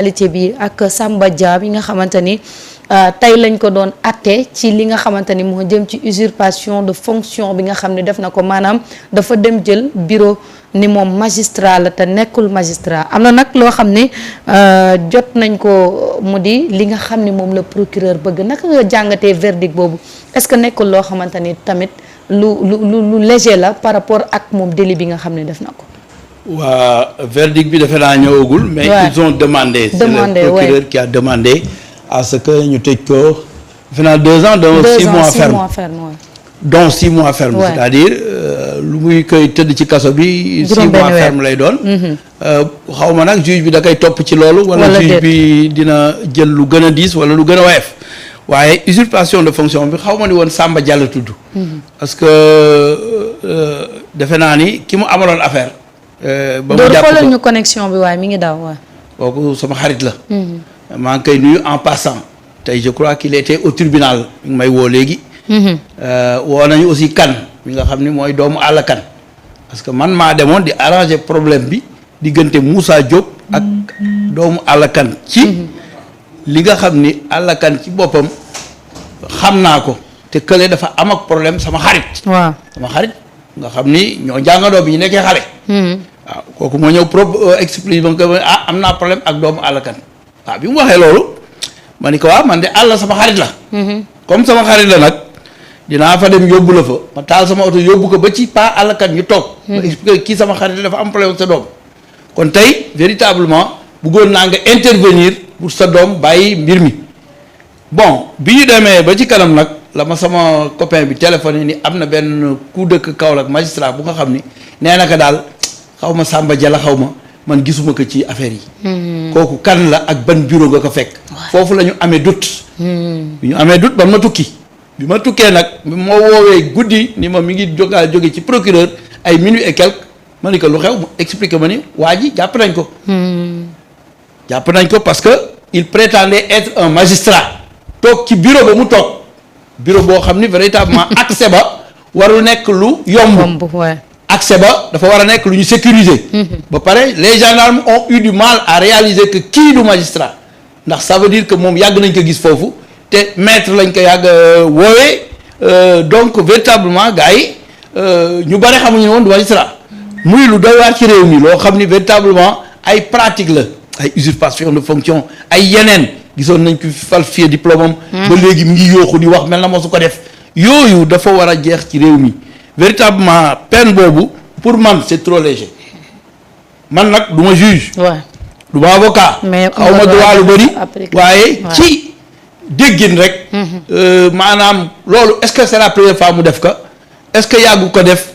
qualité bi ak Samba Dia bi nga xamante ni tey lañ ko doon atte ci li nga xamante ni moo jëm ci usurpation de fonction bi nga xam ne def na ko, maanaam dafa dem jël bureau ni moom magistrat la te nekkul magistrat. am na nag loo xam ne jot nañ ko mu di li nga xam ne moom la procureur bëgg. naka nga jàngatee verdict boobu, est-ce que nekkul loo xamante ni tamit lu léger la par rapport ak moom délit bi nga xam ne def na ko. waa verdict bi defe naa ñëwagul. mais ils ont demandé. C'est le procureur qui a demandé à ce que ñu tëj ko defe naa 2 ans. donc 6 mois ferme donc 6 mois ferme. c'est-à-dire lu muy koy tëdd ci kaso bi. 6 mois ferme lay doon. xaw ma nag juge bi da koy topp ci loolu. wala juge bi dina jël lu gën a diis wala lu gën a woyof. waaye usurpation de fonction bi xaw ma ni woon Samba Diallo tudd. parce que defe naa ni ki mu amaloon affaire. ba mu jàpp ko xoolal ñu connexion bi waaye mi ngi daw waaye. kooku sama xarit la. maa ngi koy nuyu en passant. tey je crois qu'il était au tribunal mi ngi may woo léegi. woo nañu aussi kan mi nga xam ni mooy doomu àll kan. parce que man maa demoon di arranger problème bi diggante Moussa Diop ak doomu àll kan ci li nga xam ni àll kan ci boppam xam naa ko te kële dafa am ak problème sama xarit. waaw sama xarit nga xam ni ñoo jàngandoo bi ñu nekkee xale. waaw kooku moo ñëw expliqué ba nga am naa problème ak doomu àll kan. waaw bi mu waxee loolu ma ni ko waaw man de àll sama xarit la. comme sama xarit la nag dinaa fa dem yóbbu la fa ma taal sama oto yóbbu ko ba ci pas àll kan ñu toog. ma expliqué kii sama xarit la dafa am problème ak sa doom. kon tey véritablement bëggoon naa nga intervenir pour sa doom bàyyi mbir mi bon bi ñu demee ba ci kanam nag la ma sama copain bi téléphoné ni am na benn ku dëkk Kaolack magistrat bu nga xam ni nee na ko daal xaw ma Samba Dia la xaw ma man gisuma ko ci affaire yi. kooku kan la ak ban bureau nga ko fekk. foofu la ñu amee doute. bi ñu amee doute ba ma tukki. bi ma tukkee nag moo woowee guddi ni ma mi ngi jóge ci procureur ay minuit et quelque ma ni ko lu xew mu expliqué ma ni waa ji jàpp nañ ko. jàpp nañ ko parce que il prétendait être un magistrat. toog ci bureau ba mu toog bureau boo xam ni véritablement accès ba warul nekk lu yomb. accès ba dafa war a nekk lu ñu sécuriser. ba pare les gendarmes ont eu du mal à réaliser que kii du magistrat ndax ça veut dire que moom yàgg nañ ko gis foofu te maître lañ ko yàgg woowee donc véritablement gars yi ñu bare xamuñu woon du magistrat muy lu doy waar ci réew mi loo xam ni véritablement ay pratique la ay usurpation de fonction ay yeneen gisoon nañ ko falsifier diplôme am. ba léegi mi ngi yooxu di wax mel na moo su ko def yooyu dafa war a jeex ci réew mi. véritablement peine boobu pour man c'est trop léger man nag du ma juge. du ma avocat. xaw ma droit lu bëri. waaye ci déggin rek. maanaam loolu est-ce que c'est la première fois mu def ko est-ce que yàggu ko def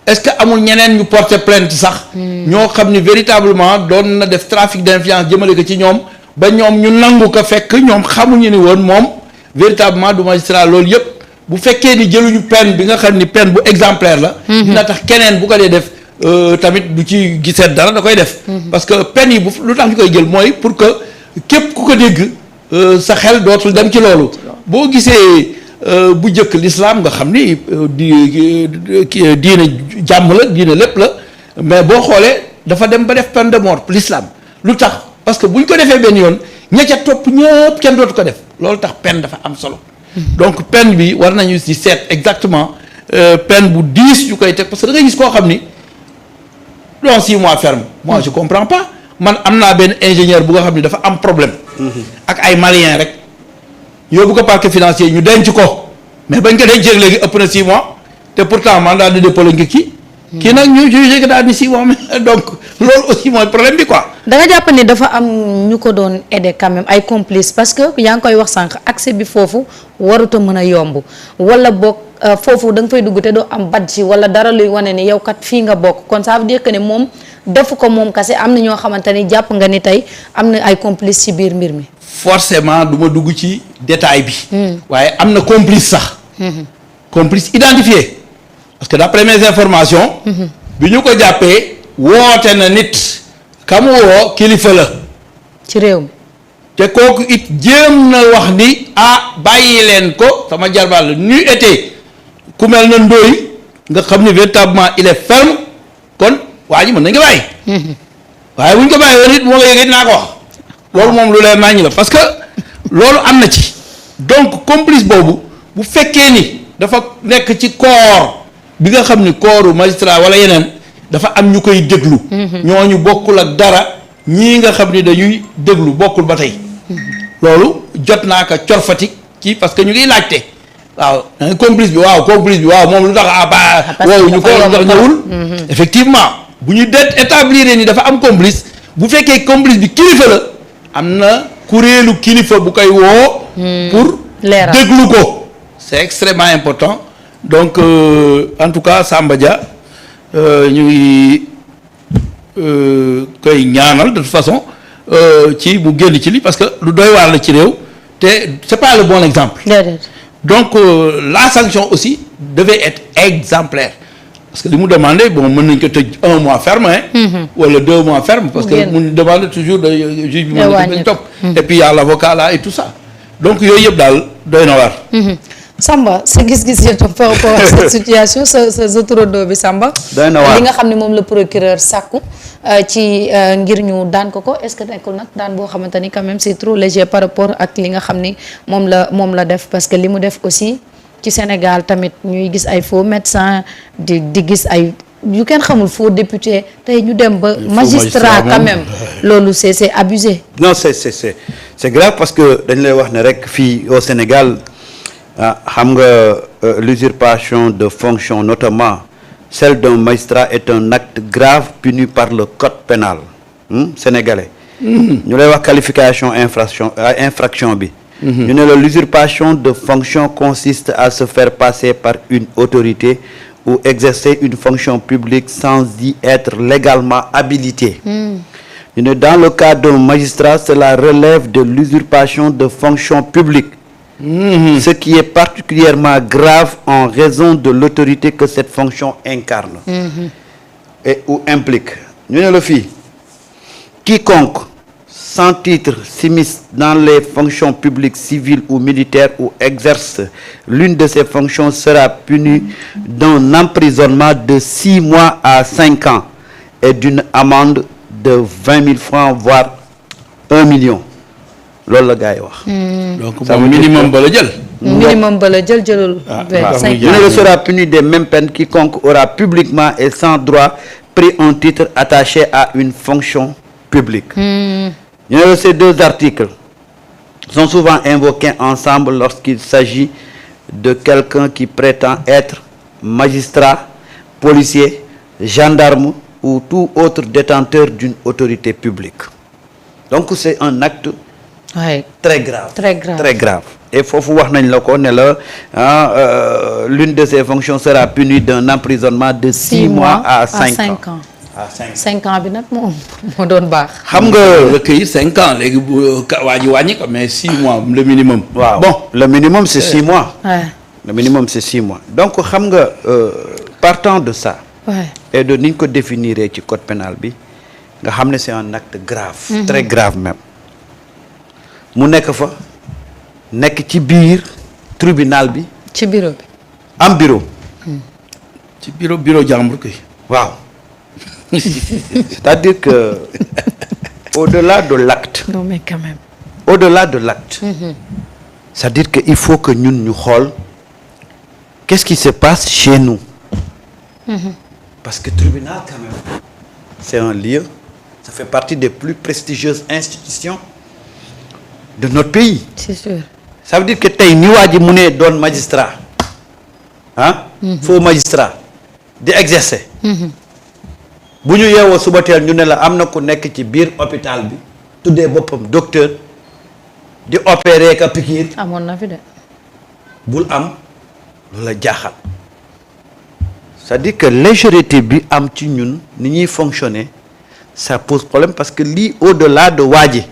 est-ce que amul ñeneen ñu porter plainte sax. ñoo xam ni véritablement doon na def trafic d'influence jëmale ko ci ñoom ba ñoom ñu nangu ko fekk ñoom xamuñu ni woon moom véritablement du magistrat loolu yëpp. bu fekkee ni jëluñu peine bi nga xam ni peine bu exemplaire la. dina tax keneen bu ko dee def tamit du ci giseet dara da koy def. parce que peine yi bu lu tax ñu koy jël mooy pour que képp ku ko dégg sa xel dootul dem ci loolu. boo gisee bu njëkk l'islam nga xam ni diine jàmm la diine lépp la mais boo xoolee dafa dem ba def peine de mort l'islam lu tax parce que buñ ko defee benn yoon ña ca topp ñëpp kenn dootu ko def loolu tax peine dafa am solo. donc peine bi war nañu ci seet exactement peine bu diis yu koy teg parce que da ngay gis koo xam ni dans 6 mois ferme. moi je comprends pas man am naa benn ingénieur bu nga xam ni dafa am problème. ak ay maliens rek yóbbu ko parquet financier ñu denc ko mais bañ ko dencee léegi ëpp na 6 mois te pourtant mandat de dépôt la ngi kii nag ñu jugé que daal di 6 mois donc loolu aussi mooy problème bi quoi. da nga jàpp ni dafa am ñu ko doon aider quand même ay complices parce que yaa ngi koy wax sànq accès bi foofu warut a mën a yomb wala boog foofu da nga fay dugg te doo am badge wala dara luy wane ni yow kat fii nga bokk kon ça veut dire que ne moom defu ko moom kese am na ñoo xamante ni jàpp nga ni tey am na ay complices ci biir mbir mi. forcément du ma dugg ci détail bi. waaye am na complice sax. complice identifié parce que d'après mes informations. bi ñu ko jàppee woote na nit. kamu woo kilifa la. ci réew mi. te kooku it jéem na wax ni bàyyi leen ko sama jarbaat la nu été ku mel na ndóoy nga xam ni véritablement il est ferme kon waa ji mën nañ ko bàyyi. waaye bu ñu ko bàyyi woon it moo nga yëgee dinaa ko wax. loolu moom lu leer nañu la parce que loolu am na ci donc complice boobu bu fekkee ni dafa nekk ci corps bi nga xam ni corps magistrat wala yeneen dafa am ñu koy déglu ñooñu bokkul ak dara ñii nga xam ni dañuy déglu bokkul ba tey loolu jot naa ko corfati ci parce que ñu ngi laajte waaw complice bi waaw moom lu tax woowu ñu ko lu tax ñëwul effectivement bu ñu établir ni dafa am complice bu fekkee complice bi kilifa la am na kuréelu kilifa bu koy woo pour déglu ko c'est extrêmement important donc en tout cas Samba Dia ñu ngi koy ñaanal de toute façon ci mu génn ci li parce que lu doy waar la ci réew te c'est pas le bon exemple donc la sanction aussi devait être exemplaire parce que li mu demandé bon mën nañ ko tëj 1 mois ferme wala 2 mois ferme parce que mu demande toujours de juge bi mën nañ topp et puis y a l'avocat là et tout ça donc yooyu yëpp daal doy na waar Samba sa gis-gis yow tam par rapport à cette situation sa turandoo bi Samba doy na waar li nga xam ne moom la procureur sàkku ci ngir ñu daan ko est-ce que nekkul nag daan boo xamante ni quand même c'est trop léger par rapport ak li nga xam ni moom la def parce que li mu def aussi ci Sénégal tamit ñuy gis ay faux médecins di gis ay yu kenn xamul faux député tey ñu dem ba magistrat quand même loolu c'est abusé. Non c'est grave parce que dañ lay wax ne rek fii au Sénégal xam nga l'usurpation de fonction notamment celle d'un magistrat est un acte grave puni par le code pénal sénégalais ñu lay wax qualification infraction bi ñu ne la l'usurpation de fonction consiste à se faire passer par une autorité ou exercer une fonction publique sans y être légalement habilité. ñu ne dans le cas d'un magistrat cela relève de l'usurpation de fonction publique. Ce qui est particulièrement grave en raison de l'autorité que cette fonction incarne et ou implique. ñu ne la fii quiconque sans titre s'immisce dans les fonctions publiques civiles ou militaires ou exerce l'une de ces fonctions sera puni d'un emprisonnement de 6 mois à 5 ans et d'une amende de 20 000 francs voire 1 million. loolu la gars yi wax. donc moom minimum ba la jël. minimum ba la jëlul. Il sera puni des mêmes peines quiconque aura publiquement et sans droit pris un titre attaché à une fonction publique. Ces 2 articles sont souvent invoqués ensemble lorsqu'il s'agit de quelqu'un qui prétend être magistrat, policier, gendarme ou tout autre détenteur d'une autorité publique. Donc c'est un acte très grave. Et foofu wax nañ la ko ne la l'une de ces fonctions sera punie d'un emprisonnement de 6 mois à 5 ans. 5 ans bi nag moo doon baax. xam nga recueillir 5 ans léegi bu waa ji wàññi ko mais 6 mois le minimum. waaw bon le minimum c'est 6 mois. le minimum c'est 6 mois donc xam nga partant de ça. et de niñ ko définir ci code pénal bi nga xam ne c'est un acte grave. très grave même. mu nekk fa nekk ci biir tribunal bi. ci bureau bi. am bureau. ci bureau jàmbur kay. waaw c'est-à-dire que au-delà de l'acte. non mais quand même. au-delà de l'acte. c'est-à-dire que il faut que ñun ñu xool qu'est-ce qui se passe chez nous. parce que tribunal quand même c'est un lieu ça fait partie des plus prestigieuses institutions de notre pays. C'est sûr. Ça veut dire que tey ni waa ji mu ne doon magistrat faux magistrat di exercer. bu ñu yeewoo suba teel ñu ne la am na ku nekk ci biir hôpital bi tuddee boppam docteur di opérer ka piqûre. amoon na fi de. bul am lu la jaaxal. c'est-à-dire que légèreté bi am ci ñun ni ñuy fonctionner ça pose problème parce que lii au-delà de waa ji.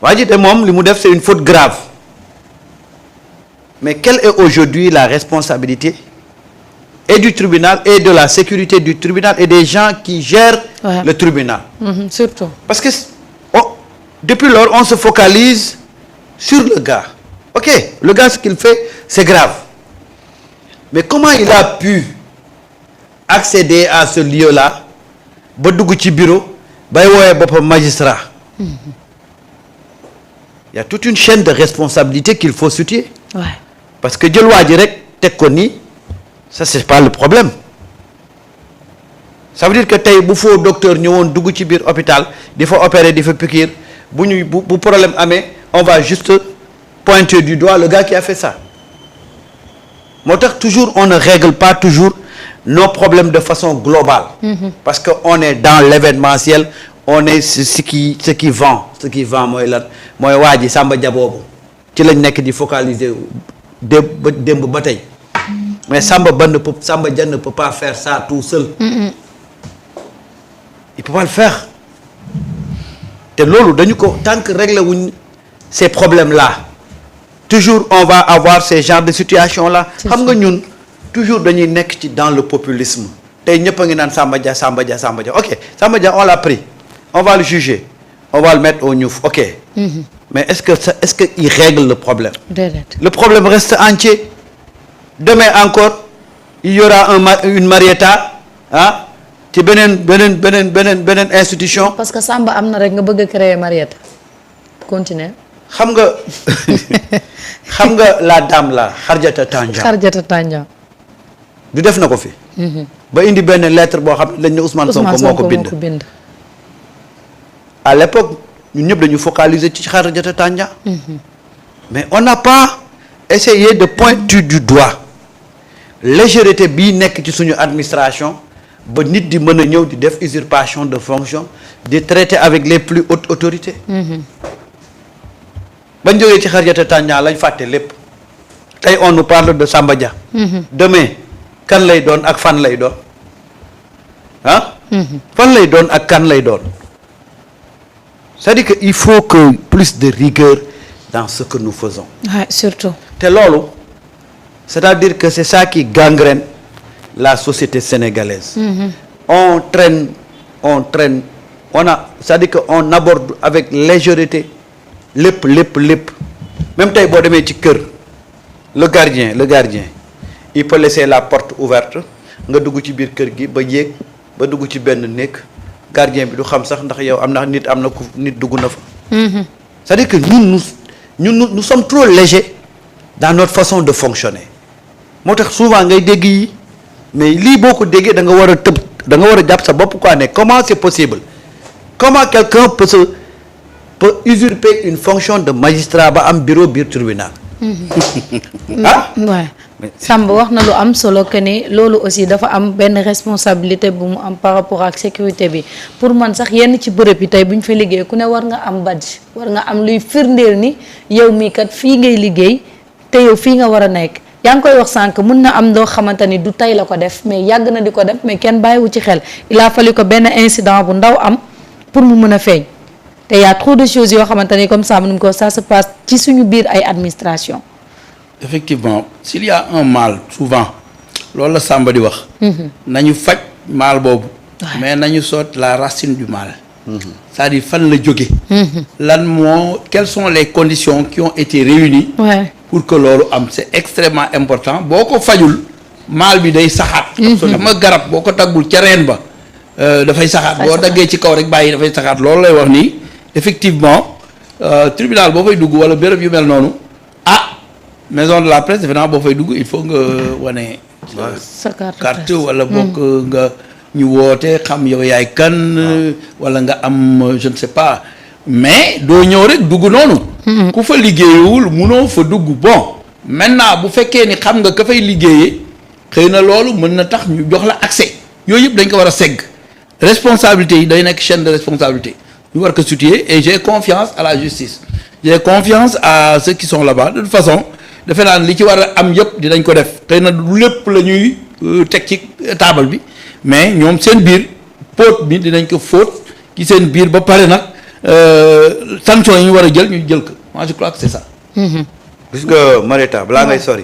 waa ji de moom li mu def c'est une faute grave mais quelle est aujourd'hui la responsabilité et du tribunal et de la sécurité du tribunal et des gens qui gèrent le tribunal. Surtout parce que depuis lors on se focalise sur le gars. Ok, le gars ce qu'il fait c'est grave mais comment il a pu accéder à ce lieu-là ba dugg ci bureau bay woowee boppam magistrat. y a toute une chaîne de responsabilité qu'il faut situer. Ouais. Parce que jël waa ji rek teg ko nii ça c'est pas le problème. Ça veut dire que tey bu foo docteur ñëwoon dugg ci biir hôpital di fa opérer di fa piqûre bu problème amee on va juste pointer du doigt le gars qui a fait ça. moo tax toujours on ne règle pas toujours nos problèmes de façon globale. Parce que on est dans l'événementiel, on est ce qui vend mooy lan mooy waa ji Samba Dia boobu ci lañ nekk di focaliser démb ba tey mais Samba Dia ne peut pas faire ça tout seul. Il peut pas le faire te loolu dañu ko tant que régler wuñ ces problèmes là toujours on va avoir ces genres de situations là. xam nga ñun toujours dañuy nekk ci dans le populisme tey ñëpp a ngi naan Samba Dia ok Samba Dia on l'a pris on va le juger on va le mettre au ñuuf ok. Mais est-ce que il règle le problème? Le problème reste entier. Demain encore il y aura une Marietta ci beneen institution. parce que Samba am na rek nga bëgg a créer Marietta continuer. xam nga la dame la Xarjata Tandian. du def na ko fi. ba indi benn lettre boo xam ne dañ ne Ousmane Sonko moo ko bind. À l'époque ñun ñëpp dañu focaliser ci Xarjata Tandian. Mais on n'a pas essayé de pointer du doigt légèreté bii nekk ci suñu administration ba nit di mën a ñëw di def usurpation de fonction di traiter avec les plus hautes autorités. bañ jógee ci Xarjata Tandian lañ fàtte lépp tey on nous parle de Samba Dia. Demain kan lay doon ak fan lay doon fan lay doon ak kan lay doon c'est-à-dire que il faut que plus de rigueur dans ce que nous faisons. Ouais, surtout. te loolu c'est-à-dire que c'est ça qui gangrène la société sénégalaise. On traîne c'est-à-dire que on aborde avec légèreté lépp même tey boo demee ci kër le gardien il peut laisser la porte ouverte nga dugg ci biir kër gi ba yéeg ba dugg ci benn néeg gardien bi du xam sax ndax yow am na nit dugg na fa. C'est-à-dire que nous sommes trop légers dans notre façon de fonctionner moo tax souvent ngay dégg yi mais lii boo ko déggee da nga war a jàpp sa bopp quoi ne comment c'est possible comment quelqu'un peut usurper une fonction de magistrat ba am bureau biir tribunal. Ouais. Samba wax na lu am solo que ni loolu aussi dafa am benn responsabilité bu mu am par rapport ak sécurité bi pour man sax yenn ci bërëb yi tey bu ñu fa liggéey ku ne war nga am badge war nga am luy firndeel ni yow mii kat fii ngay liggéey te yow fii nga war a nekk. yaa ngi koy wax sànq mun na am loo xamante ni du tey la ko def mais yàgg na di ko def mais kenn bàyyiwu ci xel il a fallu ko benn incident bu ndaw am pour mu mën a feeñ te y a trop de choses yoo xamante ni comme ça mënum ko ça se passe ci suñu biir ay administration. Effectivement s'il y a un mal souvent loolu la Samba di wax. nañu faj mal boobu. mais nañu soot la racine du mal. c'est-à-dire fan la jóge. quelles sont les conditions qui ont été réunies. pour que loolu am c'est extrêmement important boo ko fajul mal bi day saxaat. parce que xam nga garab boo ko taggul ca reen ba dafay saxaat boo daggee ci kaw rek bàyyi dafay saxaat loolu lay wax nii effectivement tribunal boo fay dugg wala béréb yu mel noonu maison de la presse defe naa boo fay dugg il faut nga wane. sa carte wala bokk nga ñu woote xam yow yaay kan. wala nga am je ne sais pas mais doo ñëw rek dugg noonu. ku fa liggéeyewul munoo fa dugg bon maintenant bu fekkee ni xam nga ka fay liggéeyee xëy na loolu mën na tax ñu jox la accès yooyu yëpp dañ ko war a segg responsabilité yi day nekk chaîne de responsabilité ñu war ko situer et j'ai confiance à la justice j'ai confiance à ceux qui sont là-bas de toute façon defe naa li ci war a am yëpp dinañ ko def xëy na du lépp la ñuy teg ci table bi mais ñoom seen biir póot bi dinañ ko fóot ci seen biir ba pare nag sanction yi ñu war a jël ñu jël ko moi je crois que c'est ça. gis nga Marietta balaa ngay sori